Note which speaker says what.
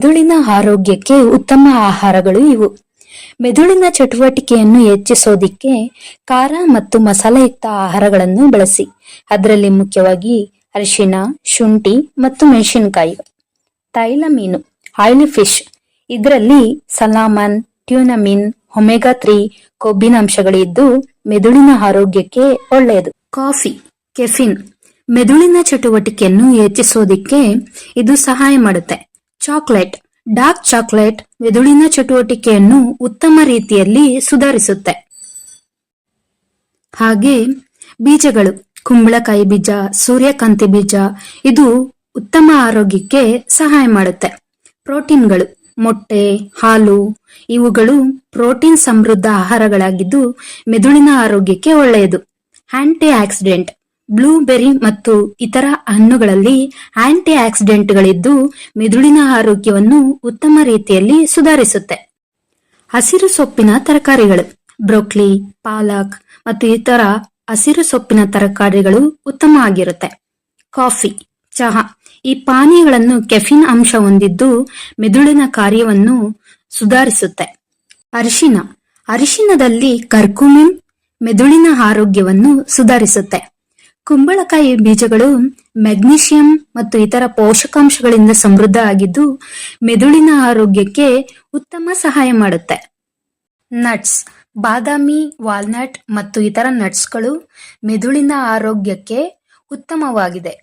Speaker 1: ಮೆದುಳಿನ ಆರೋಗ್ಯಕ್ಕೆ ಉತ್ತಮ ಆಹಾರಗಳು ಇವು. ಮೆದುಳಿನ ಚಟುವಟಿಕೆಯನ್ನು ಹೆಚ್ಚಿಸೋದಿಕ್ಕೆ ಖಾರ ಮತ್ತು ಮಸಾಲೆಯುಕ್ತ ಆಹಾರಗಳನ್ನು ಬಳಸಿ. ಅದರಲ್ಲಿ ಮುಖ್ಯವಾಗಿ ಅರಿಶಿನ, ಶುಂಠಿ ಮತ್ತು ಮೆಣಸಿನಕಾಯಿ. ತೈಲ ಮೀನು, ಆಯಿಲಿ ಫಿಶ್, ಇದರಲ್ಲಿ ಸಲಾಮನ್, ಟ್ಯೂನಮಿನ್, ಒಮೆಗಾ 3 ಕೊಬ್ಬಿನ ಅಂಶಗಳಿದ್ದು ಮೆದುಳಿನ ಆರೋಗ್ಯಕ್ಕೆ ಒಳ್ಳೆಯದು. ಕಾಫಿ, ಕೆಫಿನ್, ಮೆದುಳಿನ ಚಟುವಟಿಕೆಯನ್ನು ಹೆಚ್ಚಿಸೋದಿಕ್ಕೆ ಇದು ಸಹಾಯ ಮಾಡುತ್ತೆ. ಚಾಕ್ಲೇಟ್, ಡಾರ್ಕ್ ಚಾಕ್ಲೇಟ್ ಮೆದುಳಿನ ಚಟುವಟಿಕೆಯನ್ನು ಉತ್ತಮ ರೀತಿಯಲ್ಲಿ ಸುಧಾರಿಸುತ್ತೆ. ಹಾಗೆ ಬೀಜಗಳು, ಕುಂಬಳಕಾಯಿ ಬೀಜ, ಸೂರ್ಯಕಾಂತಿ ಬೀಜ, ಇದು ಉತ್ತಮ ಆರೋಗ್ಯಕ್ಕೆ ಸಹಾಯ ಮಾಡುತ್ತೆ. ಪ್ರೋಟೀನ್ಗಳು, ಮೊಟ್ಟೆ, ಹಾಲು, ಇವುಗಳು ಪ್ರೋಟೀನ್ ಸಮೃದ್ಧ ಆಹಾರಗಳಾಗಿದ್ದು ಮೆದುಳಿನ ಆರೋಗ್ಯಕ್ಕೆ ಒಳ್ಳೆಯದು. ಆಂಟಿ ಆಕ್ಸಿಡೆಂಟ್, ಬ್ಲೂಬೆರಿ ಮತ್ತು ಇತರ ಹಣ್ಣುಗಳಲ್ಲಿ ಆಂಟಿ ಆಕ್ಸಿಡೆಂಟ್ಗಳಿದ್ದು ಮೆದುಳಿನ ಆರೋಗ್ಯವನ್ನು ಉತ್ತಮ ರೀತಿಯಲ್ಲಿ ಸುಧಾರಿಸುತ್ತೆ. ಹಸಿರು ಸೊಪ್ಪಿನ ತರಕಾರಿಗಳು, ಬ್ರೋಕ್ಲಿ, ಪಾಲಕ್ ಮತ್ತು ಇತರ ಹಸಿರು ಸೊಪ್ಪಿನ ತರಕಾರಿಗಳು ಉತ್ತಮ ಆಗಿರುತ್ತೆ. ಕಾಫಿ, ಚಹಾ, ಈ ಪಾನೀಯಗಳನ್ನು ಕೆಫಿನ್ ಅಂಶ ಹೊಂದಿದ್ದು ಮೆದುಳಿನ ಕಾರ್ಯವನ್ನು ಸುಧಾರಿಸುತ್ತೆ. ಅರಿಶಿನ, ಅರಿಶಿನದಲ್ಲಿ ಕರ್ಕುಮಿನ್ ಮೆದುಳಿನ ಆರೋಗ್ಯವನ್ನು ಸುಧಾರಿಸುತ್ತೆ. ಕುಂಬಳಕಾಯಿ ಬೀಜಗಳು ಮೆಗ್ನೀಷಿಯಂ ಮತ್ತು ಇತರ ಪೋಷಕಾಂಶಗಳಿಂದ ಸಮೃದ್ಧ ಆಗಿದ್ದು ಮೆದುಳಿನ ಆರೋಗ್ಯಕ್ಕೆ ಉತ್ತಮ ಸಹಾಯ ಮಾಡುತ್ತೆ. ನಟ್ಸ್, ಬಾದಾಮಿ, ವಾಲ್ನಟ್ ಮತ್ತು ಇತರ ನಟ್ಸ್ಗಳು ಮೆದುಳಿನ ಆರೋಗ್ಯಕ್ಕೆ ಉತ್ತಮವಾಗಿದೆ.